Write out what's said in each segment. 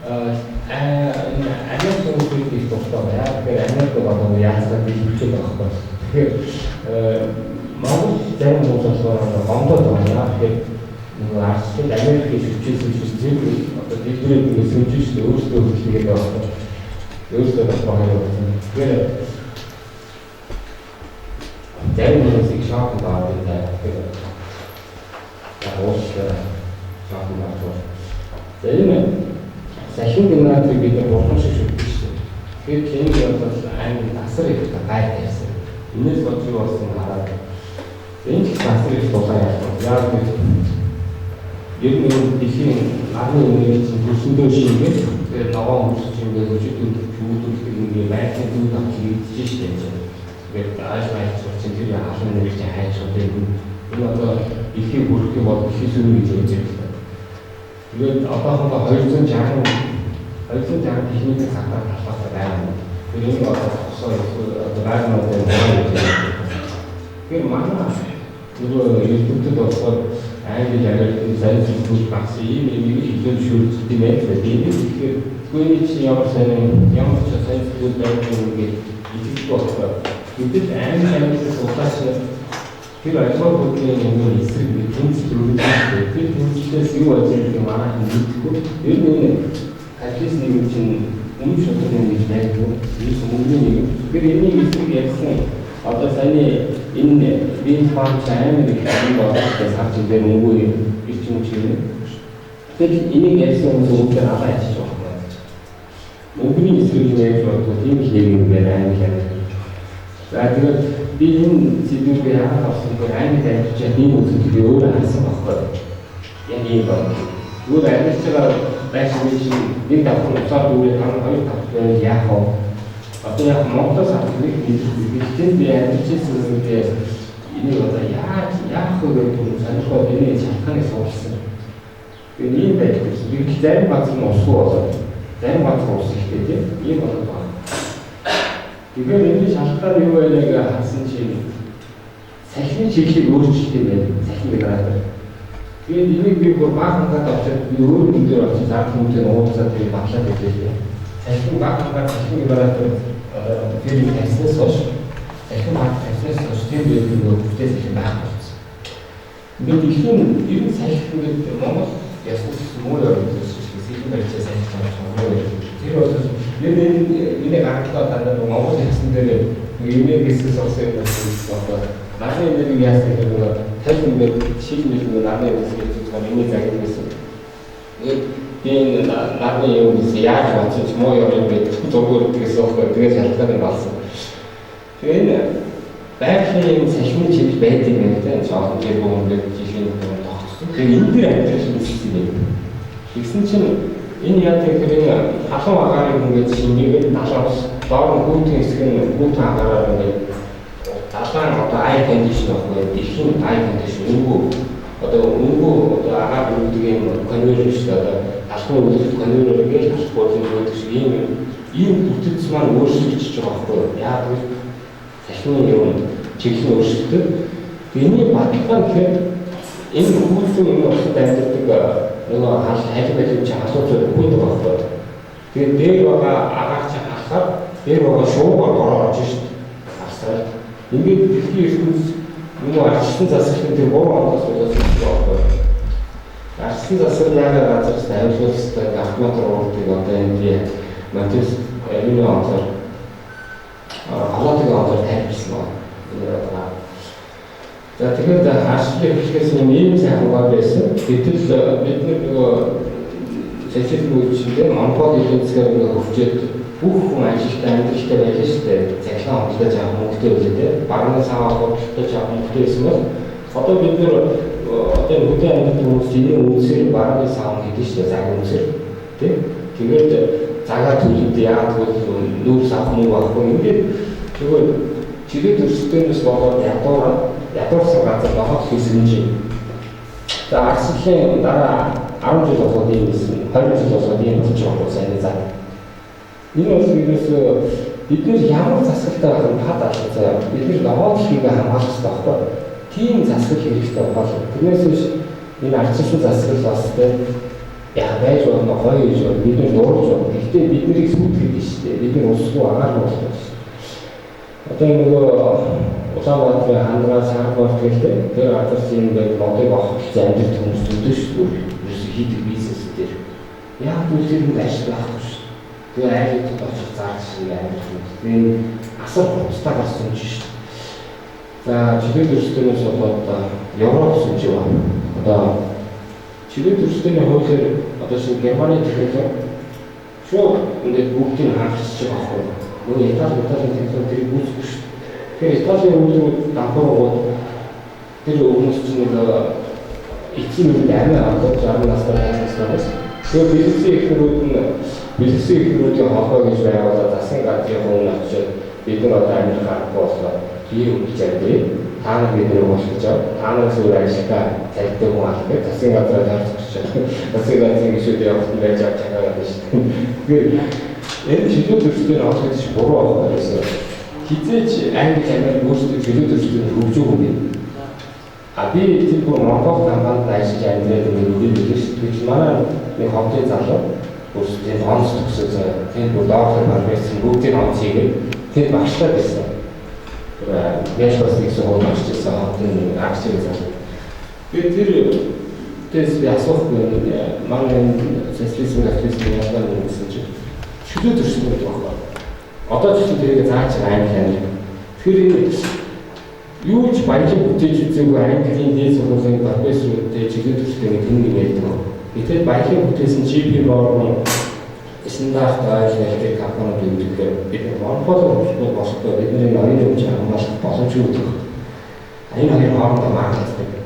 Америк хүмүүсийг их дуртай байна. Тэгэхээр Америк болоо яацсан бэлтгэж байгаа байхгүй. Тэгэхээр Монгол зарим хүмүүс болохоор гомдоод байна. Тэгэхээр нөгөө арчид Америкийг хөвчөөс зэрэг одоо дэлгэрээ сүнжиж өөрсдөө хөлтгээд байгаа байхгүй. Өөрсдөө байгаа юм. Тэгэхээр зарим хүмүүсийг шок байгаа гэдэг. Тэгэхээр уушлаа шок байгаа. За энэ сахин генераторыг бид нар бурхан шиг шүтдэг шүү дээ. Тэгэхээр тийм бол аймаг насар их гай тавьсан. Энэс болж юу болсон хараад энэ ч насар их дулаан яасан. Яг нэг ер нь дэлхийн нарны үнийн төрсөндөө шингээд тэгээд ногоон хурцч ингээд өчигдүүд чүүдүүлдэг ингээд байрны дүүд авч хийдэж шүү дээ. Тэгээд ааш майч чинь тэр хаалт нэг чинь хайж байгаа юм. Энэ одоо дэлхийн бүрхий бол дэлхийн сүрэн гэж үзэж байна. Тэгээд одоохондоо 260 техникийн хатаа талбартай байна. Тэгээд энэ одоо байрнууд байна. Тэгэхээр манай нөгөө ертөнцид болохоор англи яриад сайн зүйл багс ийм хэлэн шүрдэж тийм ээ. Тэгэхээр гүний чи ямар ч сайн зүйл байх юм гээд итгэж болохоор бид англи суулгаач тэр ажил бүхний нэг эсрэг нэг тэнцэл үүрэгтэй. Тэр тэнцлээс юу ажил гэдэг манай хэлэхгүй. Ер нь ажлын нэг чинь өмнө шатны нэг байдаг. Энэ өмнө нэг. Тэр энийг эсрэг ярьсан. Одоо саяны энэ бие фарм сайн нэг юм болоод сарч дээр мөнгө ирж юм чинь. Тэр энийг ярьсан хүмүүс өөр аваа яж байгаа юм. Мөнгөний эсрэг яаж бодвол тийм их юм байна англи. За тэгээд би энэ зүйлийг яагаад авсан бэ? Англи амьдарч ийм үзэл би өөрөө харсан байхгүй. Яг ийм байна. Өөр амьдарч байгаа байсан чинь нэг давхар уцаад үрээ тань хоёр тавтай яах вэ? Одоо яг Монголоос авах нэг мэдээлэл би амьдарчсэн үедээ энийг одоо яах вэ гэдэг сонирхоод энийг шалтгааныг суурсан. Тэгээд ийм байдаг. Би зарим газар нь усгүй болоод зарим газар ус ихтэй тийм ийм болоод байна. Тэгэхээр энэ шалтгаан юу вэ гэж харсан чинь сахины чиглэлийг өөрчилдөг юм байна. Сахин генератор. Тэгээд энийг би бүр баахан хаад авчаад би өөр үнээр авчиж зард хүмүүсээ уулзаад би батлаад өгдөө. Сахин баахан хаад сахин генератор тэр тэснээс хойш сахин хаад тэснээс хойш тэр нөгөө бүтээс их байх болсон. Ингээд ихэнх ер нь сахин гэдэг Монгол ясны муу явуулсан сахин барьцаа сахин муу. Тэр бол энэ гаргалгаа дандаа Монгол хэлсэн дээр эмээ гэсэн сорсон юм байна. Нарны эмээг яасан гэдэг нь тань ингээд шийдэл нэг нарны эмээс гэж байгаа эмээ загнах гэсэн. Энэ нарны эмээс яаж бодож муу юм бэ? Зүгээр тэгээс охгүй тэгээд шалтгаан болсон. Тэгээ энэ байгалийн юм сахины чиглэл байдаг юм байна. Жохон тэр бүхэнд жишээ нь тогтсон. Тэгээ энэ дээр амьдрал хийсэн юм. Тэгсэн чинь энэ яадаг хэрэг халуун агаарыг ингээд шингээгээд талаас доор нь хүүтэн хэсэг нь хүүтэн агаараар ингээд талаан одоо ай кондишн авах дэлхийн ай кондишн өнгөө одоо агаар үүддэг юм конвейер шүү дээ одоо талхын үүдэлт конвейер гэж талх болон үүддэг шиг ийм бүтц маань өөрчлөгдөж байгаа байхгүй яа гэвэл сахины юм чиглэл өөрчлөгдөв. Эний баталгаа гэхээр энэ хүүтэн усад амьдардаг нөгөө халих байх чи асууж өгөх байхгүй. Тэгээд дээр байгаа агаар чи хасаад дээр байгаа шуугаар орж шít. Асаад ингээд дэлхийн ертөнц нөгөө арчсан засгийн тэр 3 оноос болоод байгаа. Арчсан засаг яг газраас авилуулсан автомат руудаг одоо энэ матис энэ онцоор халаатыг онцоор тавьчихсан байна. За тэгэхээр харшлыг хэлхээс ийм сайн хуваал байсан. Гэтэл бид нөгөө цэцэл үйлчлэлээр монопол эзэнсээр ингээ хөвчөөд бүх хүн ажилтаа амьдралтай байлаа шүү дээ. Цахилгаан хөнгөлөж авах мөнгөтэй үлээдээ баруун саваа хурдтай авах мөнгөтэй байсан бол одоо бид нэр одоо бүхэн амьд хүмүүсийн үнсээр баруун саваа гэдэг шүү дээ. Цаг үнсээр тийм. Тэгээд цагаа төлөвд яагаад гэвэл нүүр савах мөнгө авахгүй ингээд зүгээр чигээр төрсдөөс болоод ядуурсан газар нохот хийсэн чинь. За арслын дараа 10 жил болоод ийм байсан. 20 жил болоод ийм болж байгаа сайн заа. Энэ бол ерөөсөө бид нэр ямар засгалтай байх нь хад алхацаа. Бид нэр нохот хийгээ хамгаалах хэрэгтэй байхгүй. Тийм засаг хэрэгтэй бол тэрнээс биш энэ арчилсан засаг бас яг байж болно гоё гэж бид нар дурж байна. Гэхдээ бид нарыг сүтгэх гэж шүү дээ. Бид нар усгүй агаар болох шүү дээ. Одоо нөгөө Улаанбаатарын хандгаа сарборт гэдэг тэр газар чинь ингээд модыг авах гэж амьдрал хүмүүс төдөө шүү дээ. Ерөөсө хийдэг бизнес дээр. Яг түл тэрэнд ажил байхгүй шүү. Тэгээ айлууд очиж зарж шиг амьдрал хүмүүс. Тэгээ асар хуцтай гарсан юм шүү. За чиглэл төрөлтөөс болоод Европ сүнж байна. Одоо чиглэл төрөлтөөний хуулиар одоо шинэ Германы технологи шууд ингээд бүгдийг хангалтж байгаа байхгүй. Нөгөө Италийн технологи тэрийг үүсгэж шүү. Тэгэхээр Италийн үйлдвэрүүд дампуурууд тэр өмнөс чинь нэг эцсийн үед амиа аваад 60 настай байснаас тэгээ бэлгэсэн ихнүүдийн холбоо гэж байгуулаад засгийн газрын өмнө очиж бид нар одоо амир гарахгүй болоод ийм үгч ярьдээ та нар бидний уулзаж та нараас өөр ажиллагаа цайтай хүн албай засгийн газраа таарч засгийн газрын гишүүд явах нь байж байгаа юм шүү дээ. Тэгэхээр энэ чиглэл төрөлтөөр авах гэж буруу авах гэсэн. Хизээч англи амир өөрсдөө чиглэл төрөлтөөр хөгжөөгүй юм. А би тэр бүр Монгол компанид ажиллаж амьдраад ингээд үлдээж шүү дээ. Манай нэг ховдын залуу өөрсдөө онц төгсөж тэр бүр доктор маргаасан бүгдийг онц хийгээд тэр багшлаа байсан. Яшгаас гэсэн хол багчсан ховдын акцийг залуу. Тэс би асуухгүй манай социализм гэсэн юм гэсэн чинь чөлөө төрсөн гэдэг байна. Одоо ч тэрийг зааж байгаа англи амир. Тэгэхээр юу ч баялаг бүтээж үзээгүй английн дээд сургуулийн профессоруудтэй чиглэл төрөлтөний тэнэг ярьдаг. Гэтэл баялаг бүтээсэн JP Morgan стандарт айлын компаниуд үүргээр бид Монголоор хөгжих болохгүй бидний ноёны өмч хамгаалах боломжгүй гэдэг. Энэ хоёр хоорондоо маркетинг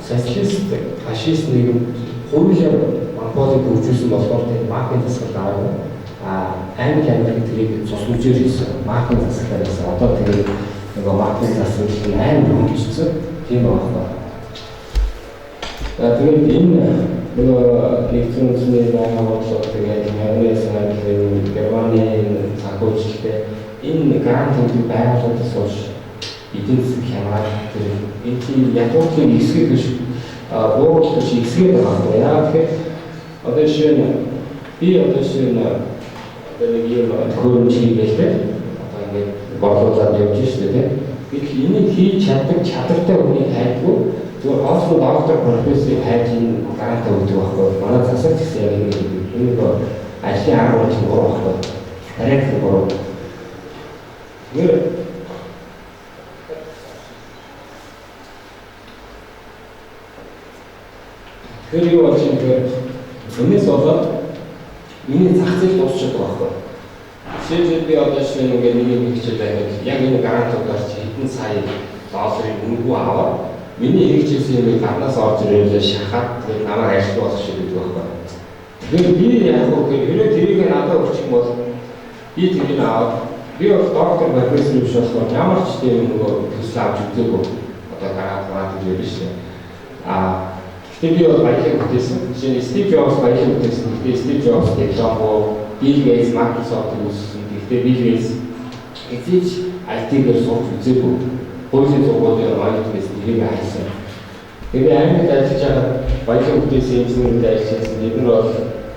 социалист фашист нийгэм хуулиар Монголыг хөгжүүлсэн болохоор тэр маркетинг засал аваад англи амир тэрийг цус мүжээр хийсэн маркетинг засал байсан. Одоо тэгээд нөгөө маркетинг засал гэх нь амар хөгжсөн тийм байна. Тэгээд энэ нөгөө нэгэн үндэсний байгууллага тэгээд Америкийн Германы санхүүжилттэй энэ грант өгдөг байгууллагаас хойш эдийн засаг хямрал тэр энэ ядуугийн эсрэг биш бууруулах биш эсрэг байгаа. Яагаад тэгэхээр одоо жишээ нь би одоо нэг юм төхөөрөмж хийгээд одоо ингээд борлуулаад явж шүү дээ. Гэтэл энийг хийж чаддаг чадвартай хүний хайдгүй зүгээр хоолсон доктор профессорыг хайж энэ грант өгдөг байхгүй. Манай засагч гэсэн яг энэ ажлын арга барил буруу байхгүй. Арай их буруу. Тэр юу болж юм бэ? Өнөөс болоод миний зах зээл дуусчихад байгаа байхгүй. Жишээлбэл би одоо шинэ нэг хичээл байгаад яг энэ грант өгөөч хэдэн сая долларын үнэгүй аваад миний хэрэгжүүлсэн юм гаднаас орж ирээд шахаад тэгээд намайг ажил болох шиг гэдэг байхгүй. Тэгээд би яг хэрэг тэрийг надад өгчих юм бол би тэрийг аваад би бол доктор профессор биш болохоор ямар ч тийм нөгөө төсөл авч үзээгүй. Одоо грант гэж ярьж байна. Гэхдээ би бол баялаг бүтээсэн. Жишээ нь Стив Джобс баялаг бүтээсэн. Гэхдээ Стив Джобс технологи, Билл Гейтс Microsoft-ыг үүсгэсэн. Гэхдээ Билл Гейтс эцэж IT-гээр сурч үзээгүй. Хуулийн сургуулийн манагт нэрийг хайсан. Тэгээд Америкт ажиллаж байгаа баялаг бүтээсэн инженерүүд ажилласан. Бид нар бол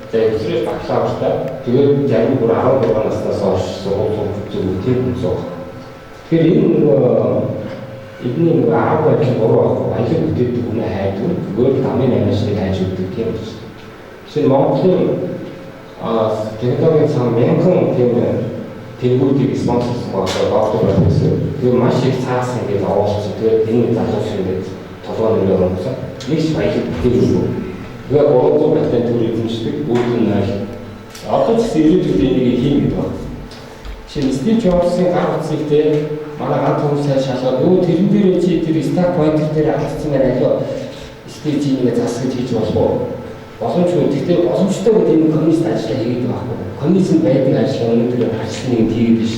зөвхөн бакалавртай. Тэгээд зарим бүр 16 наснаас хойш сургууль сурч тийм хүмүүс байна. Тэгэхээр энэ эдний нэг арга барил буруу байхгүй. Баялаг бүтээдэг хүнээ хайдаг. Зүгээр тамийн амжилтыг хайж өгдөг тийм үү. Жишээ нь Монголын технологийн сан мянган тийм тэнгуудыг спонсорсон байгаа доктор профессор. Тэр маш их цаасан гэж оолцсон. Тэгээд энэ залуу шиг ингээд толгой нэрээр оруулсан. Нэг ч баялаг бүтээгүй. Тэгээд 300 баталын төр эзэмшдэг. Бүгд нь одоо ч ирээдүйд энийг хийн гэдэг байна. Жишээ нь Стив Джобсын гар утсыг те манай ганц хүмүүс сайн шалгаад өө тэрэн дээр чи тэр стак поинтер дээр алдсан байна аливаа стейжийг засгаж хийж болохоо боломжгүй. Гэхдээ боломжтой гэдэг энэ коммунист ажиллаа хийгээд байгаа байхгүй. Коммунизм байдаг ажиллаа өнөөдөр арчлын нэг хийгээд биш.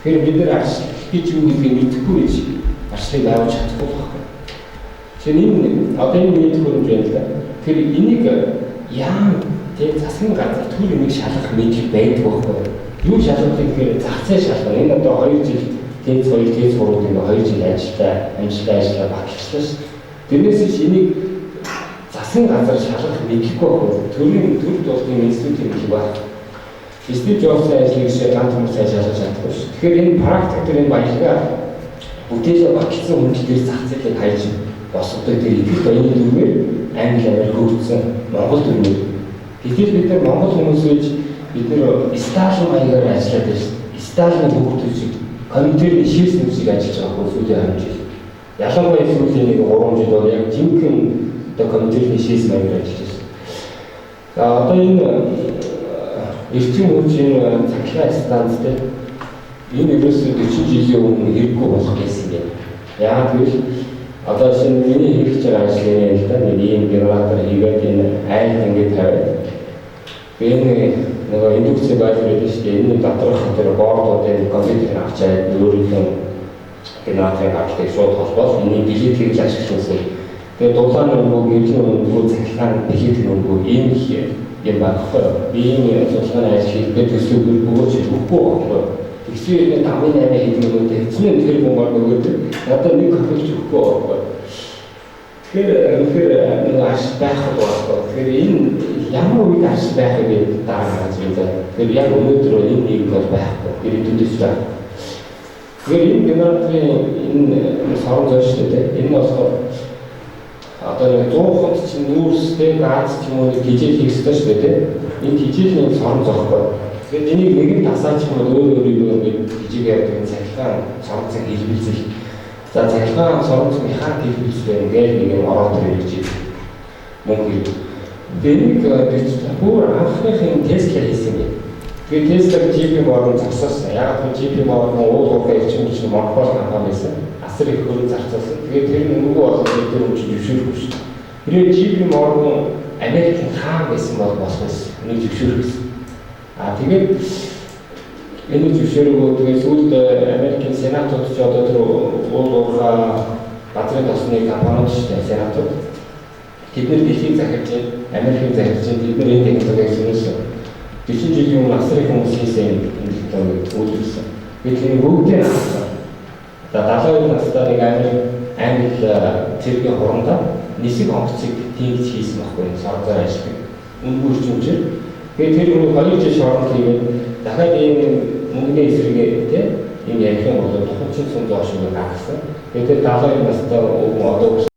Тэгэхээр бид нар арчил гэж юу гэдгийг мэдэхгүй гэж арчлыг авч чадахгүй байхгүй. Тэгэхээр энэ одоо энэ нийт хөрөмж байна л да. Тэр энийг яам тэг засгийн газар түр энийг шалгах мэдлэг байдаг байхгүй. Юу шалгах гэхээр зах зээл шалгах. Энэ одоо 2 жил Тэц 2 тэц 3 гэдэг 2 жил ажиллаа багчлаа шүү. Тэрнээс ч энийг засгийн газар шалгах мэдлэггүй байхгүй. Төрийн тулгын институт юм байна. Стив Джобсын ажлыг жишээ ганц хүмүүс сайн шалгаж чадахгүй шүү. Тэгэхээр энэ практик төр энэ баялгаа бүтээлээ багцсан хүндлэлээр зах зээлийг хайж босгодог тэр итгэл баяны дүрмээр Англи Америк хөгжсөн Монгол дүрмээр. Гэтэл бид нар Монгол хүмүүс гэж бид нар сталин маягаар ажиллаад байна шүү. Сталины хөгжүүлж компьютерийн шийс нүсийг ажиллаж байгаа хүмүүс үдээ хамжиж. Ялангуяа сүүлийн нэг 3 жил бол яг жинхэнэ одоо компьютерийн шийс маягаар ажиллаж байна. За одоо энэ эрчим хүчийн цахилгаан станцтэй энэ ерөөсөө 40 жилийн өмнө хэрэггүй болох гэсэн юм. Яагаад гэвэл одоо шинэ миний хийж байгаа ажлын л да нэг ийм генератор хийгээд энэ айл ингээд тавиад энэ нөгөө индукцийн байр гэдэг чинь энэ доторх тэр боордуудын компьютер авчаад өөрийнхөө генераторыг авчдаг шууд холбоол энэ билет хийж ашигласан. Тэгээд дулаан нөгөө гэрлийн нөгөө цахилгаан билет нөгөө ийм их юм багхгүй. Би энэ судалгааны ажил хийгээд төсөв өгөөч өгөхгүй байхгүй. Тэгсэн 5-8 хэдэн минут хэвчнээ тэр бомбар өгөөд надад нэг хавч өгөхгүй байхгүй. Тэгэхээр нэг аш байх байхгүй. Тэгэхээр энэ ямар үед аш байх гэдэг дараа гарч ирдэг. Тэгэхээр яг өнөөдөр энэ нэг бол байхгүй. Тэр төдөж байна. Тэгэхээр энэ генераторын энэ сорон зойчтой энэ болохоор одоо нэг 100 хот чинь нүүрстэй газ ч юм уу тижэл хийх ёстой шүү дээ. Энэ тижээлийн сорон зоохгүй. Тэгээд энийг нэгэн тасаач юм өөр ингээд тижиг яадаг энэ цахилгаан соронцог хэлбэлзэл. За цахилгаан соронцог механик хэлбэлзэл ингээд нэг юм ороод ирж мөнгө. Энийг бүр анхныхын тест хийсэн юм. Тэгээд тестээр GP Morgan зарцуулсан. Яг нь GP Morgan уулуурхай эрчим хүчний монопол компани байсан. Асар их хөрөнгө зарцуулсан. Тэгээд тэр нөгөө бол тэр хүн зөвшөөрөхгүй шүү дээ. Тэгээд GP Morgan Америкийн хаан байсан бол болох байсан. Энийг зөвшөөрөхсэн. Тэгээд энэ зөвшөөрөгөө тэгээд сүүлд Америкийн сенатууд ч одоо тэр уулуурхай газрын тосны компаниуд шүү дээ. Сенатууд тэд нар дэлхийг захирч, Америкийг захирч, тэд нар энэ технологиг зөвшөөрсөн. 40 жилийн өмнө асар их хүмүүс хийсэн энэ технологиг үйлдвэрлэсэн. Бид энэ бүгдийг авсан. За 72 настай нэг Англи цэргийн хурандаа нисэг онгоцыг тийгч хийсэн байхгүй сарзаар ажилладаг. Үнгүй үржимчээр. Тэгээд тэр хүн 2 жил шоронд хийгээд дахиад энэ мөнгөний эсрэгээ тийм энэ ярих юм бол тухайн чин сон зоош шиг гаргасан. Тэгээд 72 настай одоо